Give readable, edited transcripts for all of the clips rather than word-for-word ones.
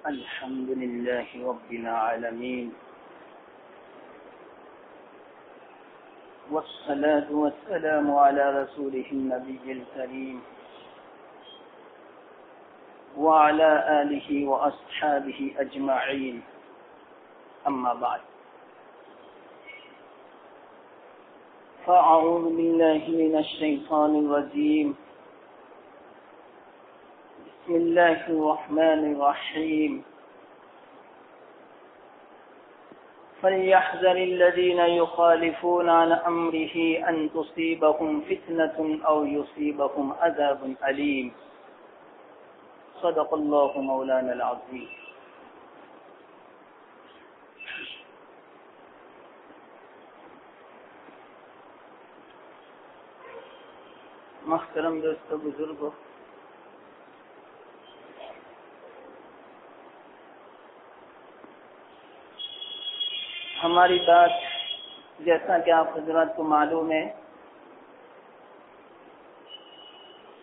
الحمد لله رب العالمين، والصلاة والسلام على رسوله النبي الكريم وعلى آله وأصحابه أجمعين، أما بعد، فأعوذ بالله من الشيطان الرجيم، بسم الله الرحمن الرحيم، فليحذر الذين يخالفون عن أمره أن تصيبهم فتنة أو يصيبهم عذاب أليم، صدق الله مولانا العظيم۔ محترم دوستو، بزرگو، ہماری بات جیسا کہ آپ حضرات کو معلوم ہے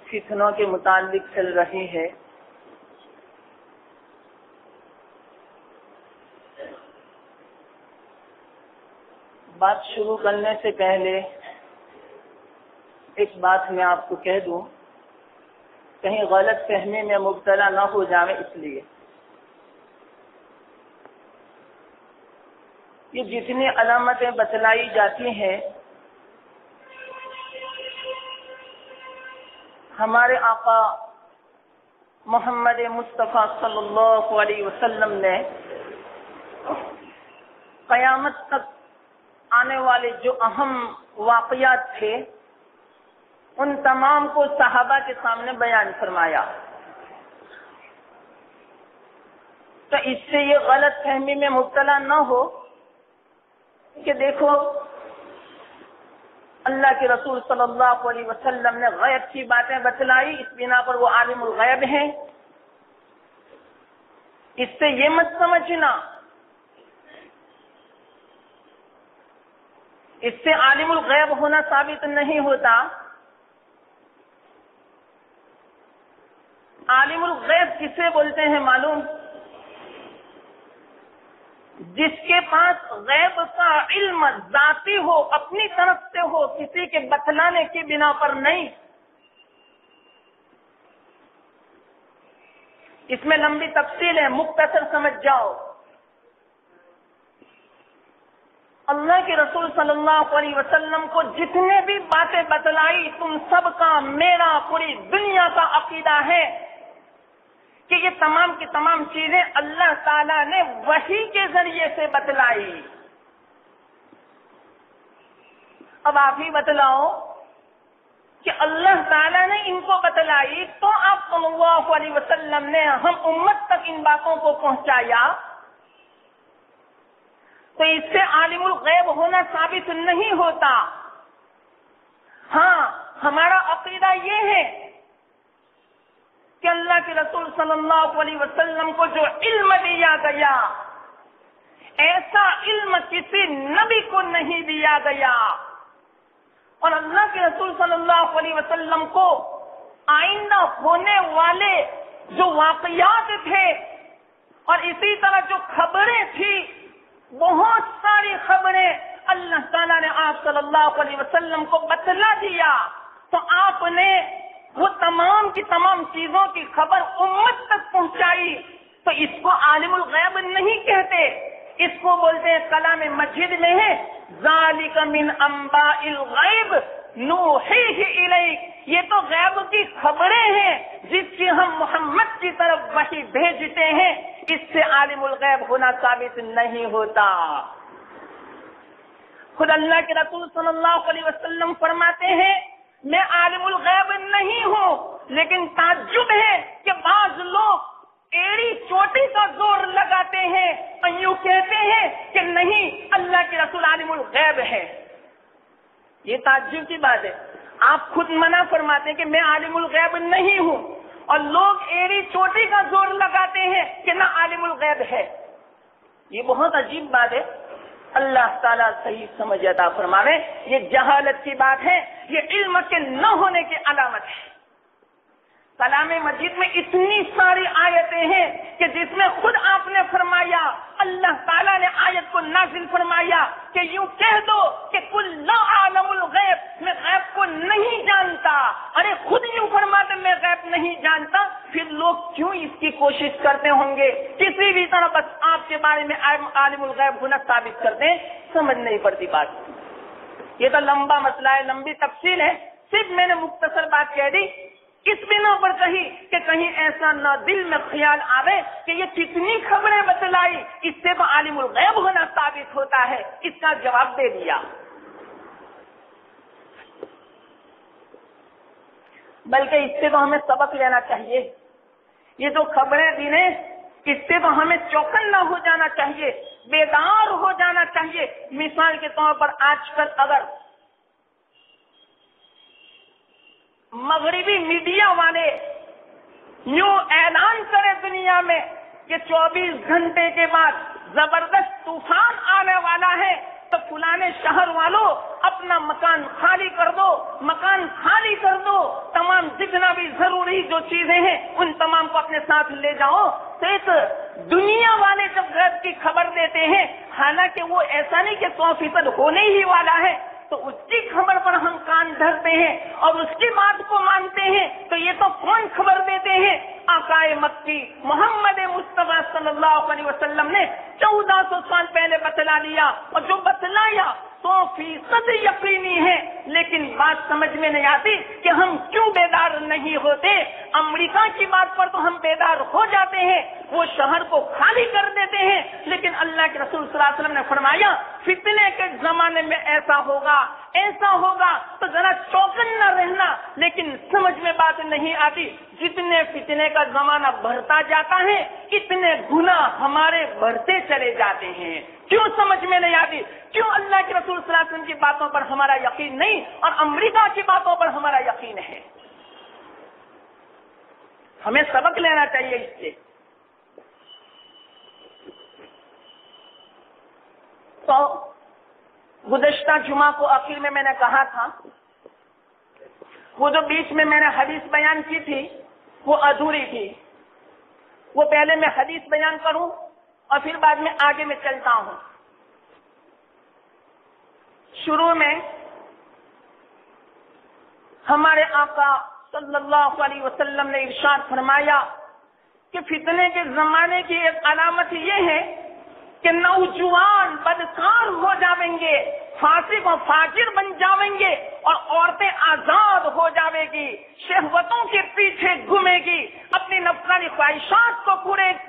فتنوں کے متعلق چل رہی ہے۔ بات شروع کرنے سے پہلے ایک بات میں آپ کو کہہ دوں، کہیں غلط فہمی میں مبتلا نہ ہو جائے، اس لیے یہ جتنی علامتیں بتلائی جاتی ہیں ہمارے آقا محمد مصطفیٰ صلی اللہ علیہ وسلم نے قیامت تک آنے والے جو اہم واقعات تھے ان تمام کو صحابہ کے سامنے بیان فرمایا، تو اس سے یہ غلط فہمی میں مبتلا نہ ہو کہ دیکھو اللہ کے رسول صلی اللہ علیہ وسلم نے غیب کی باتیں بتلائی، اس بنا پر وہ عالم الغیب ہیں۔ اس سے یہ مت سمجھنا، اس سے عالم الغیب ہونا ثابت نہیں ہوتا۔ عالم الغیب کسے بولتے ہیں معلوم؟ جس کے پاس غیب کا علم ذاتی ہو، اپنی طرف سے ہو، کسی کے بتلانے کی بنا پر نہیں۔ اس میں لمبی تفصیل ہے، مختصر سمجھ جاؤ۔ اللہ کے رسول صلی اللہ علیہ وسلم کو جتنے بھی باتیں بتلائی، تم سب کا، میرا، پوری دنیا کا عقیدہ ہے کہ یہ تمام کی تمام چیزیں اللہ تعالیٰ نے وحی کے ذریعے سے بتلائی۔ اب آپ ہی بتلاؤ کہ اللہ تعالیٰ نے ان کو بتلائی تو آپ صلی اللہ علیہ وسلم نے ہم امت تک ان باتوں کو پہنچایا، تو اس سے عالم الغیب ہونا ثابت نہیں ہوتا۔ ہاں، ہمارا عقیدہ یہ ہے کہ اللہ کے رسول صلی اللہ علیہ وسلم کو جو علم دیا گیا، ایسا علم کسی نبی کو نہیں دیا گیا، اور اللہ کے رسول صلی اللہ علیہ وسلم کو آئندہ ہونے والے جو واقعات تھے اور اسی طرح جو خبریں تھی، بہت ساری خبریں اللہ تعالیٰ نے آپ صلی اللہ علیہ وسلم کو بتلا دیا، تو آپ نے وہ تمام کی تمام چیزوں کی خبر امت تک پہنچائی، تو اس کو عالم الغیب نہیں کہتے، اس کو بولتے ہیں، کلام مجید میں ہے ذالک من انباء الغیب نوحیہ الیک، یہ تو غیب کی خبریں ہیں جس کی ہم محمد کی طرف وحی بھیجتے ہیں، اس سے عالم الغیب ہونا ثابت نہیں ہوتا۔ خود اللہ کے رسول صلی اللہ علیہ وسلم فرماتے ہیں میں عالم الغیب نہیں ہوں، لیکن تعجب ہے کہ بعض لوگ ایڑی چوٹی کا زور لگاتے ہیں اور یوں کہتے ہیں کہ نہیں، اللہ کے رسول عالم الغیب ہے۔ یہ تعجب کی بات ہے، آپ خود منع فرماتے ہیں کہ میں عالم الغیب نہیں ہوں، اور لوگ ایڑی چوٹی کا زور لگاتے ہیں کہ نہ عالم الغیب ہے۔ یہ بہت عجیب بات ہے، اللہ تعالیٰ صحیح سمجھ عطا فرماوے۔ یہ جہالت کی بات ہے، یہ علم کے نہ ہونے کی علامت ہے۔ کلام مجید میں اتنی ساری آیتیں ہیں کہ جس میں خود آپ نے فرمایا، اللہ تعالیٰ نے آیت کو نازل فرمایا کہ یوں کہہ دو کہ قل لا اعلم الغیب، میں غیب کو نہیں جانتا۔ ارے خود یوں فرماتے میں غیب نہیں جانتا، پھر لوگ کیوں اس کی کوشش کرتے ہوں گے کسی بھی طرح بس آپ کے بارے میں عالم الغیب ہونا ثابت کر دیں؟ سمجھ نہیں پڑتی بات۔ یہ تو لمبا مسئلہ ہے، لمبی تفصیل ہے، صرف میں نے مختصر بات کہہ دی، اس بنا پر کہیں کہ کہیں ایسا نہ دل میں خیال آوے کہ یہ کتنی خبریں بتلائی، اس سے تو عالم الغیب ہونا ثابت ہوتا ہے۔ اس کا جواب دے دیا۔ بلکہ اس سے تو ہمیں سبق لینا چاہیے، یہ جو خبریں دی نے اس سے تو ہمیں چوکنا ہو جانا چاہیے، بیدار ہو جانا چاہیے۔ مثال کے طور پر آج کل اگر مغربی میڈیا والے یوں اعلان کرے دنیا میں کہ 24 گھنٹے کے بعد زبردست طوفان آنے والا ہے، تو فلانے شہر والوں اپنا مکان خالی کر دو، مکان خالی کر دو، تمام جتنا بھی ضروری جو چیزیں ہیں ان تمام کو اپنے ساتھ لے جاؤ، تو ایک دنیا والے جب غیب کی خبر دیتے ہیں، حالانکہ وہ ایسا نہیں کہ 100% ہونے ہی والا ہے، تو اس کی خبر پر ہم کان دھرتے ہیں اور اس کی بات کو مانتے ہیں، تو یہ تو کون خبر دیتے ہیں؟ آقائے مکی محمد مصطفیٰ صلی اللہ علیہ وسلم نے 1400 سال پہلے بتلا دیا، اور جو بتلایا 100% یقینی ہے، لیکن بات سمجھ میں نہیں آتی کہ ہم کیوں بیدار نہیں ہوتے۔ امریکہ کی بات پر تو ہم بیدار ہو جاتے ہیں، وہ شہر کو خالی کر دیتے ہیں، لیکن اللہ کے رسول صلی اللہ علیہ وسلم نے فرمایا فتنے کے زمانے میں ایسا ہوگا تو ذرا چوکنا رہنا، لیکن سمجھ میں بات نہیں آتی۔ جتنے فتنے کا زمانہ بڑھتا جاتا ہے اتنے گناہ ہمارے بڑھتے چلے جاتے ہیں۔ کیوں سمجھ میں نہیں آتی؟ کیوں اللہ کے رسول صلی اللہ علیہ وسلم کی باتوں پر ہمارا یقین نہیں اور امریکہ کی باتوں پر ہمارا یقین ہے؟ ہمیں سبق لینا چاہیے اس سے۔ تو گزشتہ جمعہ کو آخر میں نے کہا تھا، وہ جو بیچ میں نے حدیث بیان کی تھی وہ ادھوری تھی، وہ پہلے میں حدیث بیان کروں اور پھر بعد میں آگے میں چلتا ہوں۔ شروع میں ہمارے آقا صلی اللہ علیہ وسلم نے ارشاد فرمایا کہ فتنے کے زمانے کی ایک علامت یہ ہے کہ نوجوان بدکار ہو جاویں گے، فاسق و فاجر بن جاویں گے، اور عورتیں آزاد ہو جاویں گی، شہوتوں کے پیچھے گھومے گی، اپنی نفسانی خواہشات کو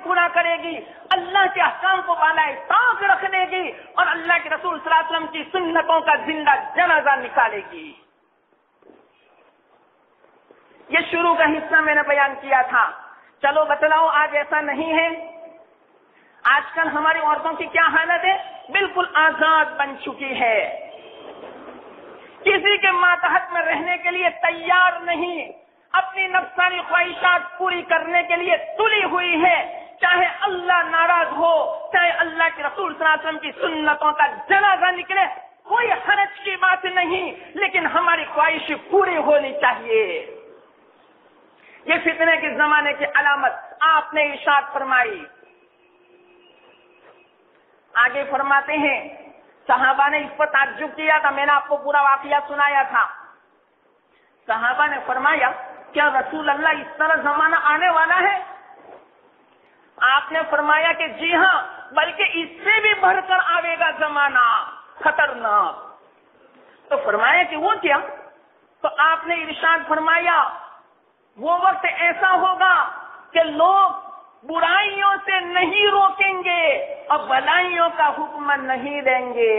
پورا کرے گی، اللہ کے احکام کو بالائے طاق رکھ دے گی، اور اللہ کے رسول صلی اللہ علیہ وسلم کی سنتوں کا زندہ جنازہ نکالے گی۔ یہ شروع کا حصہ میں نے بیان کیا تھا۔ چلو بتلاؤ آج ایسا نہیں ہے؟ آج کل ہماری عورتوں کی کیا حالت ہے؟ بالکل آزاد بن چکی ہے، کسی کے ماتحت میں رہنے کے لیے تیار نہیں، اپنی نفسانی خواہشات پوری کرنے کے لیے تلی ہوئی ہے، چاہے اللہ ناراض ہو، چاہے اللہ کے رسول صلی اللہ علیہ وسلم کی سنتوں کا جنازہ نکلے، کوئی حرج کی بات نہیں، لیکن ہماری خواہش پوری ہونی چاہیے۔ یہ فتنے کے زمانے کی علامت آپ نے ارشاد فرمائی۔ آگے فرماتے ہیں، صحابہ نے اس پر تعجب کیا تھا، میں نے آپ کو پورا واقعہ سنایا تھا۔ صحابہ نے فرمایا کیا رسول اللہ اس طرح زمانہ آنے والا ہے؟ آپ نے فرمایا کہ جی ہاں، بلکہ اس سے بھی بڑھ کر آئے گا زمانہ خطرناک۔ تو فرمایا کہ وہ کیا؟ تو آپ نے ارشاد فرمایا وہ وقت ایسا ہوگا کہ لوگ برائیوں سے نہیں روکیں گے اور بھلائیوں کا حکم نہیں دیں گے۔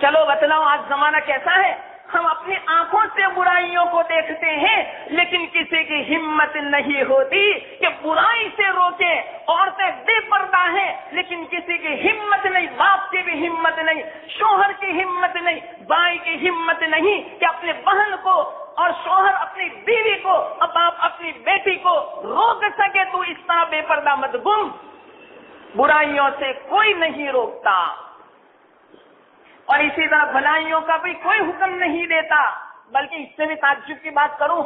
چلو بتلاؤ آج زمانہ کیسا ہے؟ ہم اپنی آنکھوں سے برائیوں کو دیکھتے ہیں، لیکن کسی کی ہمت نہیں ہوتی کہ برائی سے روکے۔ عورتیں بے پردہ ہیں، لیکن کسی کی ہمت نہیں، باپ کی بھی ہمت نہیں، شوہر کی ہمت نہیں، بھائی کی ہمت نہیں کہ اپنے بہن کو اور شوہر اپنی بیوی کو اور باپ اپنی بیٹی کو روک سکے۔ تو اس طرح بے پردہ مت گم، برائیوں سے کوئی نہیں روکتا، اور اسی طرح بھلائیوں کا بھی کوئی حکم نہیں دیتا۔ بلکہ اس سے بھی تعجب کی بات کروں،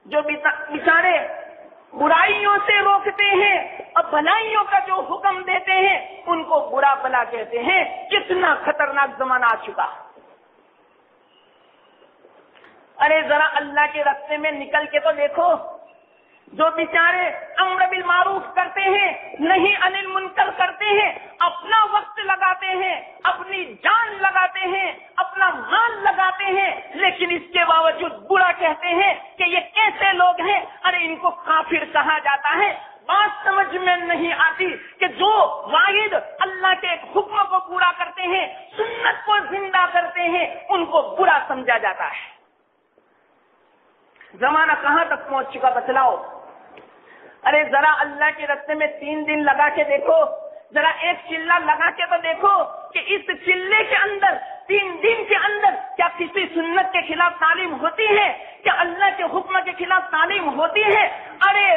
جو بیچارے برائیوں سے روکتے ہیں اور بھلائیوں کا جو حکم دیتے ہیں ان کو برا بلا کہتے ہیں. کتنا خطرناک زمانہ آ چکا. ارے ذرا اللہ کے راستے میں نکل کے تو دیکھو. جو بیچارے امر بالمعروف کرتے ہیں, نہیں عن المنکر کرتے ہیں, اپنا وقت لگاتے ہیں, اپنی جان لگاتے ہیں, اپنا مال لگاتے ہیں, لیکن اس کے باوجود برا کہتے ہیں کہ یہ کیسے لوگ ہیں. ارے ان کو کافر کہا جاتا ہے. بات سمجھ میں نہیں آتی کہ جو واحد اللہ کے ایک حکم کو پورا کرتے ہیں, سنت کو زندہ کرتے ہیں, ان کو برا سمجھا جاتا ہے. زمانہ کہاں تک پہنچ چکا بتلاؤ. ارے ذرا اللہ کے راستے میں 3 دن لگا کے دیکھو, ذرا ایک چلہ لگا کے تو دیکھو کہ اس چلے کے اندر 3 دن کے اندر کیا کسی سنت کے خلاف تعلیم ہوتی ہے, کیا اللہ کے حکم کے خلاف تعلیم ہوتی ہے. ارے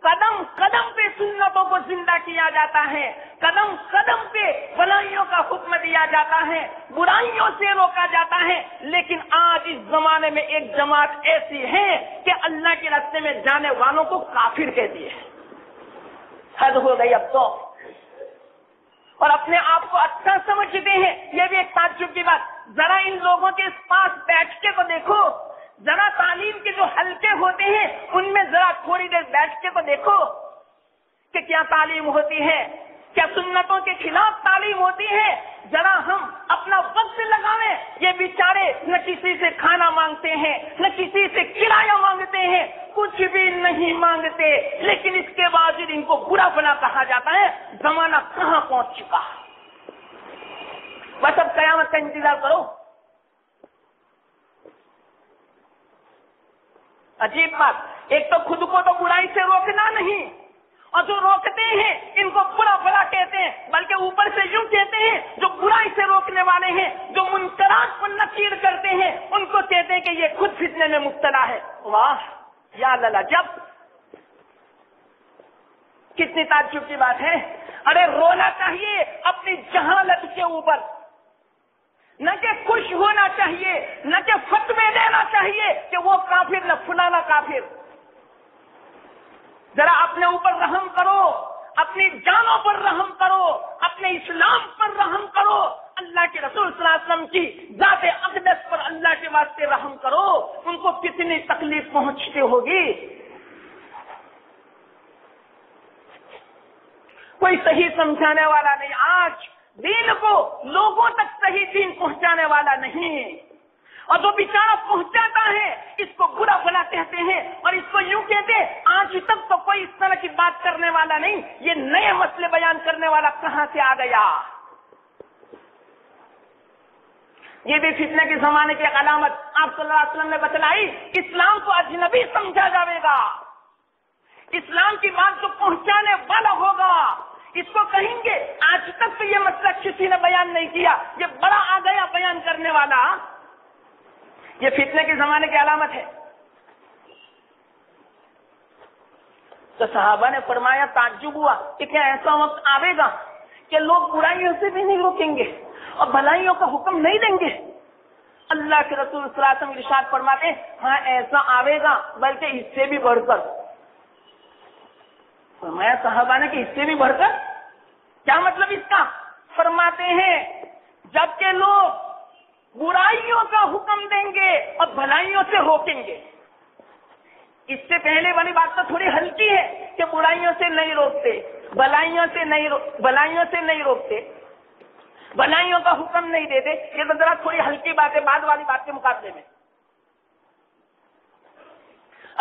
قدم قدم پہ سنتوں کو زندہ کیا جاتا ہے, قدم قدم پہ بھلائیوں کا حکم دیا جاتا ہے, برائیوں سے روکا جاتا ہے. لیکن آج اس زمانے میں ایک جماعت ایسی ہے کہ اللہ کے راستے میں جانے والوں کو کافر کہتی ہے. حد ہو گئی اب تو. اور اپنے آپ کو اچھا سمجھتے ہیں, یہ بھی ایک تعجب کی بات. ذرا ان لوگوں کے پاس بیٹھ کے تو دیکھو, ذرا تعلیم کے جو حلقے ہوتے ہیں ان میں ذرا تھوڑی دیر بیٹھ کے تو دیکھو کہ کیا تعلیم ہوتی ہے, کیا سنتوں کے خلاف تعلیم ہوتی ہے. ذرا ہم اپنا وقت لگاویں. یہ بیچارے نہ کسی سے کھانا مانگتے ہیں, نہ کسی سے کرایہ مانگتے ہیں, کچھ بھی نہیں مانگتے, لیکن اس کے باوجود ان کو برا بلا کہا جاتا ہے. زمانہ کہاں پہنچ چکا. بس اب قیامت کا انتظار کرو. عجیب بات, ایک تو خود کو تو برائی سے روکنا نہیں, اور جو روکتے ہیں ان کو برا بلا کہتے ہیں, بلکہ اوپر سے یوں کہتے ہیں جو برائی سے روکنے والے ہیں, جو منکرات کو نکیر کرتے ہیں, ان کو کہتے ہیں کہ یہ خود فتنے میں مبتلا ہے. واہ یا للا جب, کتنی تعجب کی بات ہے. ارے رونا چاہیے اپنی جہالت کے اوپر, نہ کہ خوش ہونا چاہیے, نہ کہ فتوے دینا چاہیے کہ وہ کافر نہ فلانا کافر. ذرا اپنے اوپر رحم کرو, اپنی جانوں پر رحم کرو, اپنے اسلام پر رحم کرو, اللہ کے رسول صلی اللہ علیہ وسلم کی ذات اقدس پر اللہ کے واسطے رحم کرو. ان کو کتنی تکلیف پہنچتی ہوگی. کوئی صحیح سمجھانے والا نہیں. آج دین کو لوگوں تک صحیح دین پہنچانے والا نہیں, اور جو بیچارہ پہنچاتا ہے اس کو برا بلا کہتے ہیں, اور اس کو یوں کہتے ہیں آج تک تو کوئی اس طرح کی بات کرنے والا نہیں, یہ نئے مسئلے بیان کرنے والا کہاں سے آ گیا. یہ بھی فتنے کے زمانے کی علامت آپ صلی اللہ علیہ وسلم نے بتلائی. اسلام کو اجنبی سمجھا جائے گا, اسلام کی بات جو پہنچانے والا ہوگا اس کو کہیں گے آج تک تو یہ مسئلہ کسی نے بیان نہیں کیا, یہ بڑا آ گیا بیان کرنے والا. یہ فتنے کے زمانے کی علامت ہے. تو صحابہ نے فرمایا, تعجب ہوا کہ کیا ایسا وقت آئے گا کہ لوگ برائیوں سے بھی نہیں روکیں گے اور بھلائیوں کا حکم نہیں دیں گے. اللہ کے رسول صلی اللہ علیہ وسلم ارشاد فرماتے ہیں, ہاں ایسا آئے گا, بلکہ اس سے بھی بڑھ کر. فرمایا صحابہ نے کہ اس سے بھی بڑھ کر, کیا مطلب اس کا؟ فرماتے ہیں جبکہ لوگ برائیوں کا حکم دیں گے اور بھلائیوں سے روکیں گے. اس سے پہلے والی بات تو تھوڑی ہلکی ہے کہ برائیوں سے نہیں روکتے, بھلائیوں سے نہیں روکتے, بھلائیوں کا حکم نہیں دیتے. یہ تو ذرا تھوڑی ہلکی بات ہے بعد والی بات کے مقابلے میں.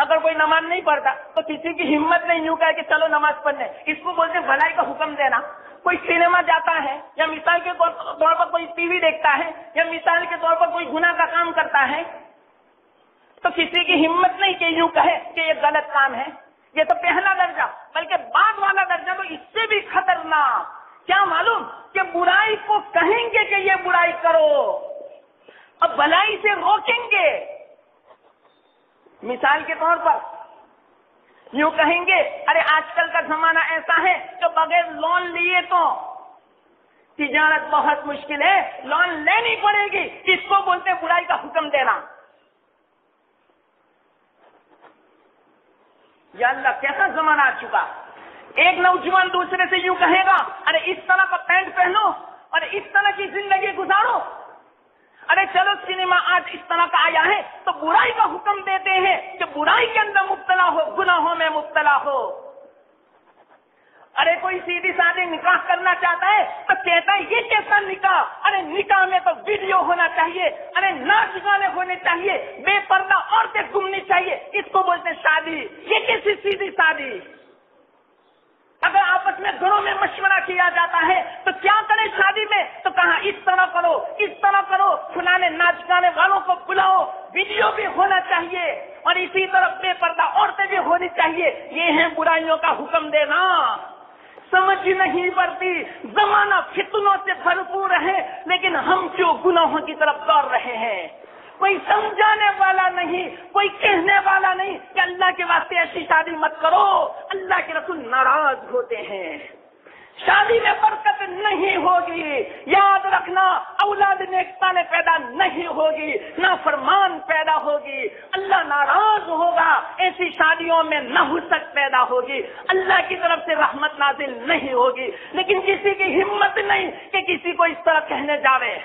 اگر کوئی نماز نہیں پڑھتا تو کسی کی ہمت نہیں یوں کہے کہ چلو نماز پڑھنے, اس کو بولتے ہیں بھلائی کا حکم دینا. کوئی سینما جاتا ہے, یا مثال کے طور پر کوئی ٹی وی دیکھتا ہے, یا مثال کے طور پر کوئی گناہ کا کام کرتا ہے, تو کسی کی ہمت نہیں کہ یوں کہے کہ یہ غلط کام ہے. یہ تو پہلا درجہ, بلکہ بعد والا درجہ تو اس سے بھی خطرناک. کیا معلوم کہ برائی کو کہیں گے کہ یہ برائی کرو, اب بھلائی سے روکیں گے. مثال کے طور پر یوں کہیں گے, ارے آج کل کا زمانہ ایسا ہے کہ بغیر لون لیے تو تجارت بہت مشکل ہے, لون لینی پڑے گی. اس کو بولتے ہیں برائی کا حکم دینا. یا اللہ کیسا زمانہ آ چکا. ایک نوجوان دوسرے سے یوں کہے گا ارے اس طرح کا پینٹ پہنو اور اس طرح کی زندگی گزارو. ارے چلو سنیما آج اس طرح کا آیا ہے تو برائی کا حکم دیتے ہیں کہ برائی کے اندر مبتلا ہو, گناہوں میں مبتلا ہو. ارے کوئی سیدھی سادھی نکاح کرنا چاہتا ہے تو کہتا ہے یہ کیسا نکاح, ارے نکاح میں تو ویڈیو ہونا چاہیے, ارے ناچ گانے ہونے چاہیے, بے پردہ عورتیں گھومنی چاہیے, اس کو بولتے ہیں شادی. یہ کیسی سیدھی سادی. اگر آپس میں گھروں میں مشورہ کیا جاتا ہے تو کیا کریں شادی میں, تو کہاں اس طرح کرو اس طرح کرو, فلانے ناچ گانے والوں کو بلاؤ, ویڈیو بھی ہونا چاہیے اور اسی طرح بے پردہ عورتیں بھی ہونی چاہیے. یہ ہے برائیوں کا حکم دینا. سمجھ نہیں پڑتی, زمانہ فتنوں سے بھرپور ہے لیکن ہم کیوں گناہوں کی طرف دوڑ رہے ہیں. کوئی سمجھانے والا نہیں, کوئی کہنے والا نہیں کہ اللہ کے واسطے ایسی شادی مت کرو. اللہ کے رسول ناراض ہوتے ہیں. شادی میں برکت نہیں ہوگی, یاد رکھنا اولاد نیکتا نے پیدا نہیں ہوگی, نافرمان پیدا ہوگی, اللہ ناراض ہوگا. ایسی شادیوں میں نحوست پیدا ہوگی, اللہ کی طرف سے رحمت نازل نہیں ہوگی. لیکن کسی کی ہمت نہیں کہ کسی کو اس طرح کہنے جاوے,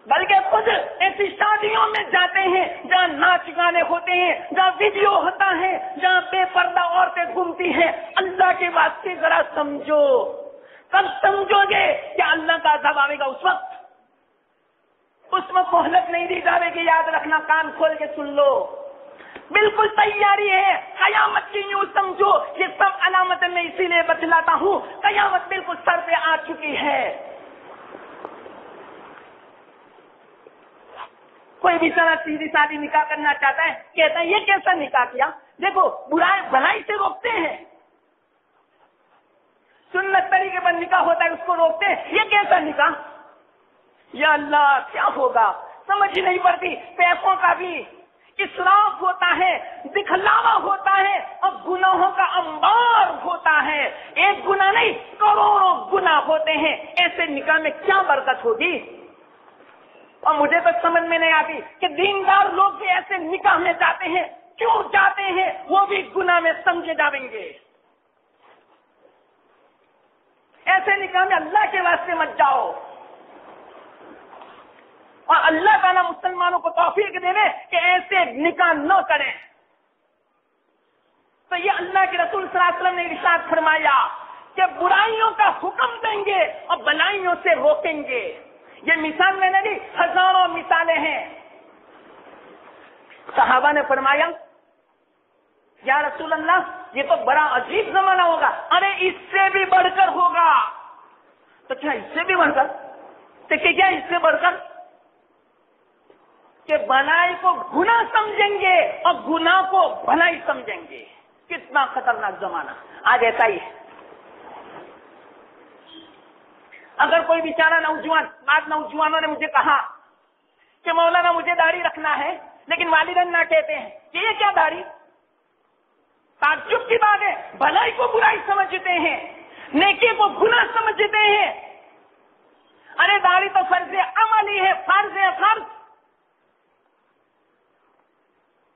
بلکہ خود ایسی شادیوں میں جاتے ہیں جہاں ناچ گانے ہوتے ہیں, جہاں ویڈیو ہوتا ہے, جہاں بے پردہ عورتیں گھومتی ہیں. اللہ کے واسطے ذرا سمجھو. کب سمجھو گے کہ اللہ کا عذاب آئے گا؟ اس وقت مہلت نہیں دی جاوے گی. یاد رکھنا, کان کھول کے سن لو, بالکل تیاری ہے. قیامت کی یوں سمجھو, یہ سب علامتیں میں اسی لیے بتلاتا ہوں, قیامت بالکل سر پہ آ چکی ہے. کوئی بھی طرح سیدھی سادھی نکاح کرنا چاہتا ہے, کہتا ہے یہ کیسا نکاح کیا. دیکھو برائی بھلائی سے روکتے ہیں, سنت طریقے پر نکاح ہوتا ہے اس کو روکتے ہیں. یہ کیسا نکاح. یا اللہ کیا ہوگا, سمجھ نہیں پڑتی. پیسوں کا بھی اسراف ہوتا ہے, دکھلاوا ہوتا ہے اور گناہوں کا انبار ہوتا ہے. ایک گناہ نہیں کروڑوں گناہ ہوتے ہیں. ایسے نکاح میں کیا برکت ہوگی. اور مجھے تو سمجھ میں نہیں آتی کہ دیندار لوگ بھی ایسے نکاح میں جاتے ہیں. کیوں جاتے ہیں؟ وہ بھی گناہ میں سمجھے جائیں گے. ایسے نکاح میں اللہ کے واسطے مت جاؤ. اور اللہ تعالیٰ مسلمانوں کو توفیق دے دے کہ ایسے نکاح نہ کریں. تو یہ اللہ کے رسول صلی اللہ علیہ وسلم نے ارشاد فرمایا کہ برائیوں کا حکم دیں گے اور بلائیوں سے روکیں گے. یہ مثال میں نے دی, ہزاروں مثالیں ہیں. صحابہ نے فرمایا یا رسول اللہ یہ تو بڑا عجیب زمانہ ہوگا. ارے اس سے بھی بڑھ کر ہوگا. تو کیا اس سے بھی بڑھ کر؟ تو کیا اس سے بڑھ کر کہ بھلائی کو گناہ سمجھیں گے اور گناہ کو بھلائی سمجھیں گے. کتنا خطرناک زمانہ آج ایسا ہی ہے. اگر کوئی بیچارہ نوجوان, بعض نوجوانوں نے مجھے کہا کہ مولانا مجھے داڑھی رکھنا ہے لیکن والدین نہ کہتے ہیں کہ یہ کیا داڑھی. تعجب کی بات ہے, بھلائی کو برائی سمجھتے ہیں, نیکی کو گناہ سمجھتے ہیں. ارے داڑھی تو فرض عملی ہے, فرض ہے فرض.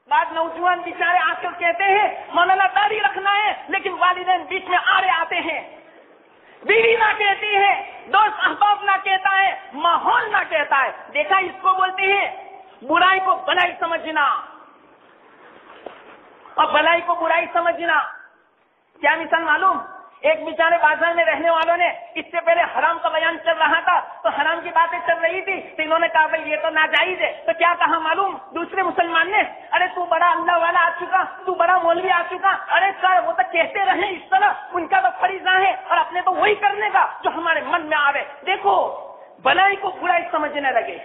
بعض نوجوان بیچارے آ کر کہتے ہیں مولانا داڑھی رکھنا ہے لیکن والدین بیچ میں آڑے آتے ہیں. بیوی نہ کہتی ہے, دوست احباب نہ کہتا ہے, ماحول نہ کہتا ہے. دیکھا اس کو بولتے ہیں برائی کو بھلائی سمجھنا اور بھلائی کو برائی سمجھنا. کیا مثال معلوم, ایک بیچارے بازار میں رہنے والوں نے, اس سے پہلے حرام کا بیان چل رہا تھا تو حرام کی باتیں چل رہی تھی تو انہوں نے کہا بھائی یہ تو ناجائز ہے. تو کیا کہا معلوم دوسرے مسلمان نے, ارے تو بڑا اللہ والا آ چکا, تو بڑا مولوی آ چکا, ارے سر وہ تو کہتے رہے اس طرح, ان کا تو فریضہ ہے اور اپنے تو وہی کرنے کا جو ہمارے من میں آوے. دیکھو بھلائی کو برائی سمجھنے لگے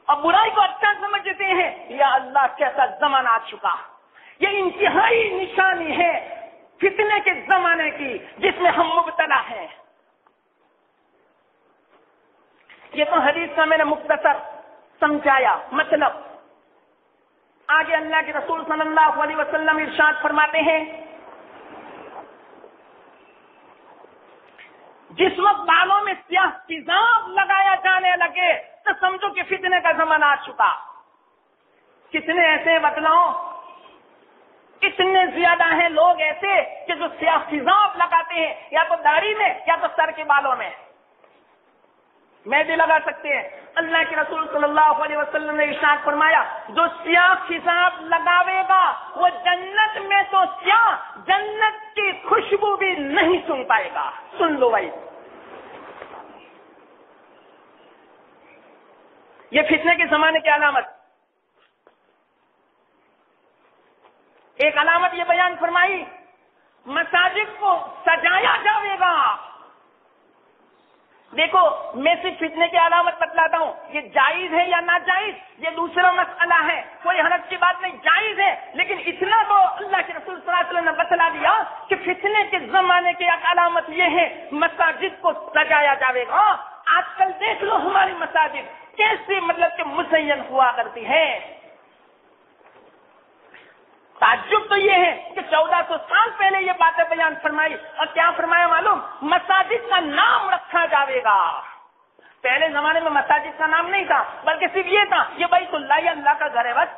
اور برائی کو اچھا سمجھتے ہیں. یا اللہ کیسا زمانہ آ چکا. یہ انتہائی نشانی ہے فتنے کے زمانے کی جس میں ہم مبتلا ہیں. یہ تو حدیث کا میں نے مختصر سمجھایا مطلب. آگے اللہ کے رسول صلی اللہ علیہ وسلم ارشاد فرماتے ہیں جس وقت بالوں میں سیاہ تیزاب لگایا جانے لگے تو سمجھو کہ فتنے کا زمانہ آ چکا. کتنے ایسے بتلاؤ اتنے زیادہ ہیں لوگ ایسے کہ جو سیاہ خضاب لگاتے ہیں یا تو داڑھی میں یا تو سر کے بالوں میں بھی لگا سکتے ہیں. اللہ کے رسول صلی اللہ علیہ وسلم نے ارشاد فرمایا جو سیاہ خضاب لگاوے گا وہ جنت میں تو سیاہ جنت کی خوشبو بھی نہیں سن پائے گا. سن لو بھائی, یہ فتنے کے زمانے کی علامت. ایک علامت یہ بیان فرمائی, مساجد کو سجایا جاوے گا. دیکھو میں صرف فتنے کی علامت بتلاتا ہوں, یہ جائز ہے یا ناجائز یہ دوسرا مسئلہ ہے, کوئی حرج کی بات نہیں, جائز ہے. لیکن اتنا تو اللہ کے رسول صلی اللہ علیہ وسلم نے بتلا دیا کہ فتنے کے زمانے کی ایک علامت یہ ہے مساجد کو سجایا جاوے گا. آج کل دیکھ لو ہماری مساجد کیسے مطلب کہ مزین ہوا کرتی ہے. تعجب تو یہ ہے کہ 1400 سال پہلے یہ باتیں بیان فرمائی, اور کیا فرمایا معلوم, مساجد کا نام رکھا جاوے گا. پہلے زمانے میں مساجد کا نام نہیں تھا بلکہ صرف یہ تھا یہ بیت اللہ یا اللہ کا گھر ہے بس.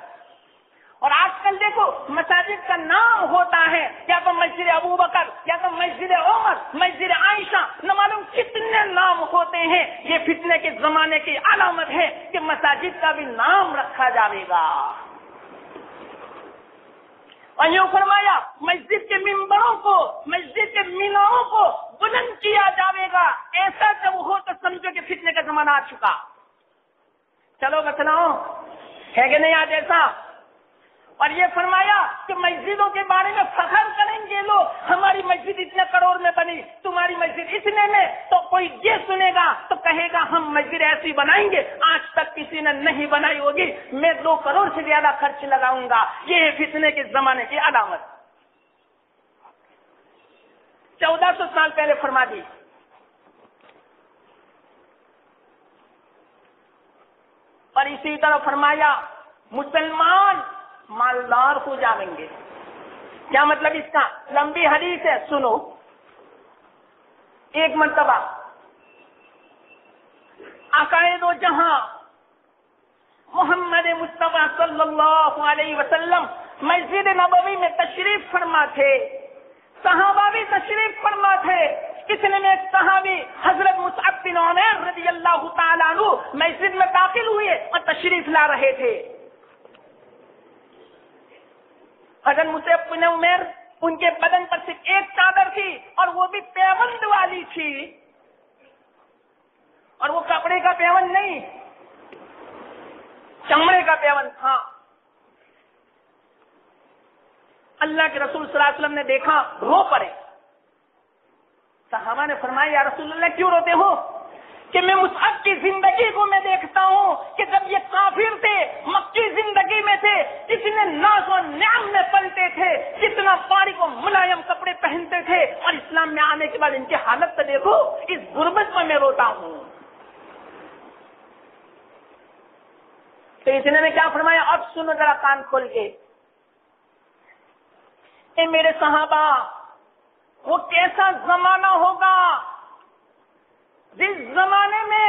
اور آج کل دیکھو مساجد کا نام ہوتا ہے یا تو مسجد ابو بکر یا تو مسجد عمر, مسجد عائشہ, نہ معلوم کتنے نام ہوتے ہیں. یہ فتنے کے زمانے کی علامت ہے کہ مساجد کا بھی نام رکھا جاوے گا. اور یوں فرمایا مسجد کے ممبروں کو, مسجد کے میناروں کو بلند کیا جاوے گا. ایسا جب ہو تو سمجھو کہ فتنے کا زمانہ آ چکا. چلو بتلاؤ ہے کہ نہیں آج ایسا. اور یہ فرمایا کہ مسجدوں کے بارے میں فخر کریں گے لوگ, ہماری مسجد اتنے کروڑ میں بنی, تمہاری مسجد اتنے میں. تو کوئی یہ سنے گا تو کہے گا ہم مسجد ایسی بنائیں گے آج تک کسی نے نہیں بنائی ہوگی, میں 2 کروڑ سے زیادہ خرچ لگاؤں گا. یہ فتنے کے زمانے کی علامت 1400 سال پہلے فرما دی. اور اسی طرح فرمایا مسلمان مالدار ہو جائیں گے. کیا مطلب اس کا؟ لمبی حدیث ہے, سنو. ایک مرتبہ عقائد و جہاں محمد مصطفیٰ صلی اللہ علیہ وسلم مسجد نبوی میں تشریف فرما تھے, صحابہ بھی تشریف فرما تھے. اتنے میں ایک صحابی حضرت مصعب بن عمیر رضی اللہ تعالیٰ عنہ مسجد میں داخل ہوئے اور تشریف لا رہے تھے. حضرت مصعب بن عمیر ان کے بدن پر صرف ایک چادر تھی اور وہ بھی پیوند والی تھی, اور وہ کپڑے کا پیوند نہیں چمڑے کا پیوند تھا. اللہ کے رسول صلی اللہ علیہ وسلم نے دیکھا رو پڑے. صحابہ نے فرمایا یا رسول اللہ کیوں روتے ہو؟ کہ میں مصعب کی زندگی کو میں دیکھتا ہوں کہ جب یہ کافر تھے, مکی زندگی میں تھے, اتنے ناز و نعم میں پلتے تھے, جتنا باریک و ملائم کپڑے پہنتے تھے, اور اسلام میں آنے کے بعد ان کی حالت تو دیکھو, اس غربت میں روتا ہوں. تو اتنے میں کیا فرمایا, اب سنو ذرا کان کھول کے, اے میرے صحابہ وہ کیسا زمانہ ہوگا جس زمانے میں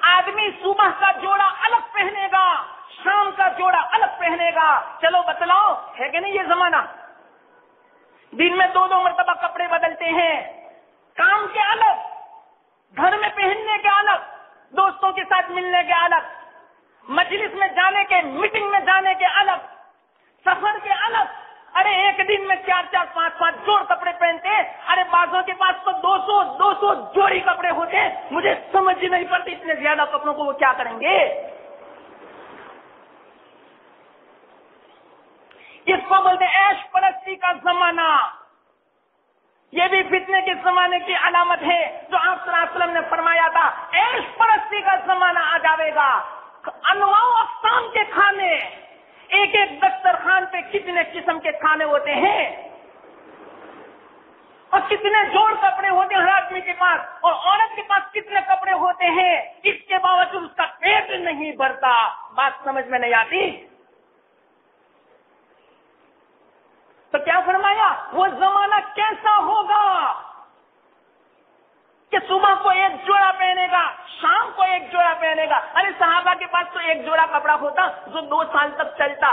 آدمی صبح کا جوڑا الگ پہنے گا, شام کا جوڑا الگ پہنے گا. چلو بتلاؤ ہے کہ نہیں یہ زمانہ؟ دن میں 2 مرتبہ کپڑے بدلتے ہیں, کام کے الگ, گھر میں پہننے کے الگ, دوستوں کے ساتھ ملنے کے الگ, مجلس میں جانے کے, میٹنگ میں جانے کے الگ, سفر کے الگ. ارے ایک دن میں 4-4, 5-5 جوڑ کپڑے پہنتے ہیں. ارے بعضوں کے پاس تو 200 جوڑی کپڑے ہوتے ہیں. مجھے سمجھ نہیں پڑتی اتنے زیادہ کپڑوں کو وہ کیا کریں گے. اس کو بولتے عیش پرستی کا زمانہ. یہ بھی فتنے کے زمانے کی علامت ہے جو آپ صلی اللہ علیہ وسلم نے فرمایا تھا. عیش پرستی کا زمانہ آ جاوے گا. انواع و اقسام کے کھانے, ایک ایک دسترخوان پہ کتنے قسم کے کھانے ہوتے ہیں, اور کتنے جوڑ کپڑے ہوتے ہیں ہر آدمی کے پاس, اور عورت کے پاس کتنے کپڑے ہوتے ہیں. اس کے باوجود اس کا پیٹ نہیں بھرتا. بات سمجھ میں نہیں آتی. تو کیا فرمایا, وہ زمانہ کیسا ہوگا کہ صبح کو ایک جوڑا پہنے گا, شام کو ایک جوڑا پہنے گا. ارے صحابہ کے پاس تو ایک جوڑا کپڑا ہوتا جو 2 سال تک چلتا.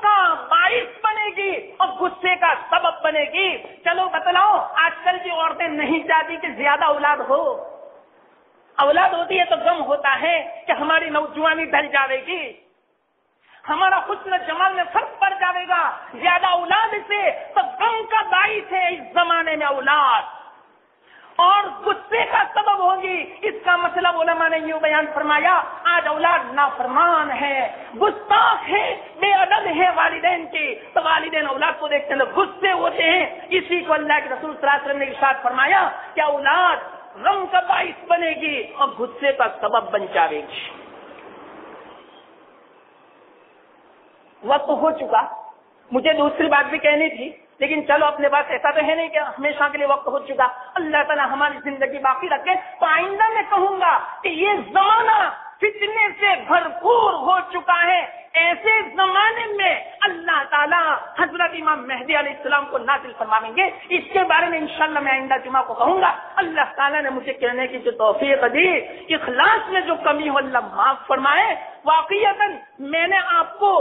کا باعث بنے گی اور غصے کا سبب بنے گی۔ چلو بتلاؤ، آج کل کی عورتیں نہیں چاہتی کہ زیادہ اولاد ہو، اولاد ہوتی ہے تو غم ہوتا ہے کہ ہماری نوجوانی ڈل جاوے گی، ہمارا حسن جمال میں فرق پڑ جائے گا، زیادہ اولاد سے تو غم کا باعث ہے اس زمانے میں اولاد، اور غصے کا سبب ہوگی۔ اس کا مطلب علماء نے یوں بیان فرمایا، آج اولاد نافرمان ہے، گستاخ ہے، بے ادب ہے والدین کی، تو والدین اولاد کو دیکھتے ہیں غصے ہوتے ہیں۔ اسی کو اللہ کے رسول صلی اللہ علیہ وسلم نے ارشاد فرمایا کہ اولاد غم کا باعث بنے گی اور غصے کا سبب بن جائے گی۔ وقت ہو چکا، مجھے دوسری بات بھی کہنی تھی، لیکن چلو اپنے پاس ایسا تو ہے نہیں کہ ہمیشہ کے لیے وقت ہو چکا۔ اللہ تعالیٰ ہماری زندگی باقی رکھے تو آئندہ میں کہوں گا کہ یہ زمانہ فتنے سے بھرپور ہو چکا ہے، ایسے زمانے میں اللہ تعالیٰ حضرت امام مہدی علیہ السلام کو نازل فرمائیں گے۔ اس کے بارے میں انشاءاللہ میں آئندہ جمعہ کو کہوں گا۔ اللہ تعالیٰ نے مجھے کہنے کی جو توفیق دی، اخلاص میں جو کمی ہو اللہ معاف فرمائے۔ واقعتاً میں نے آپ کو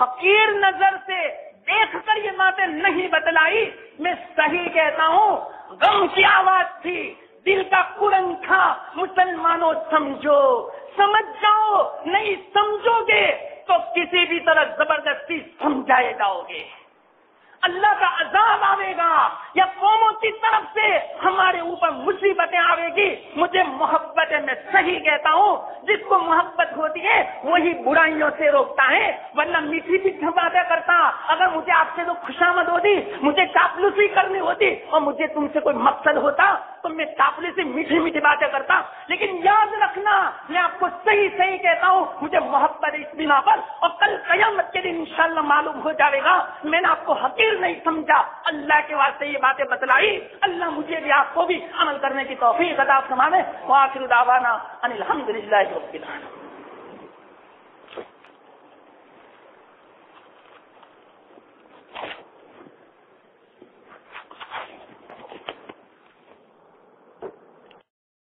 حقیر نظر سے دیکھ کر یہ باتیں نہیں بتلائی، میں صحیح کہتا ہوں، غم کی آواز تھی، دل کا کڑن تھا۔ مسلمانوں سمجھو، سمجھ جاؤ، نہیں سمجھو گے تو کسی بھی طرح زبردستی سمجھائے جاؤ گے، اللہ کا عذاب آئے گا یا قوموں کی طرف سے ہمارے اوپر مصیبتیں آئے گی۔ مجھے محبت ہے، میں صحیح کہتا ہوں، جس کو محبت ہوتی ہے وہی برائیوں سے روکتا ہے، ورنہ میٹھی میٹھی باتیں کرتا۔ اگر مجھے آپ سے تو خوشامد ہوتی، مجھے چاپلوسی کرنی ہوتی اور مجھے تم سے کوئی مقصد ہوتا تو میں چاپلوسی میٹھی میٹھی باتیں کرتا۔ لیکن یاد رکھنا، میں آپ کو صحیح کہتا ہوں، مجھے محبت ہے اس بنا پر، اور کل قیامت کے دن انشاءاللہ معلوم ہو جائے گا میں نے آپ کو حقیر نہیں سمجھا، اللہ کے واسطے یہ باتیں بتلائی۔ اللہ مجھے بھی آپ کو بھی عمل کرنے کی توفیق عطا فرمائے۔ وآخر دعوانا ان الحمدللہ رب العالمین۔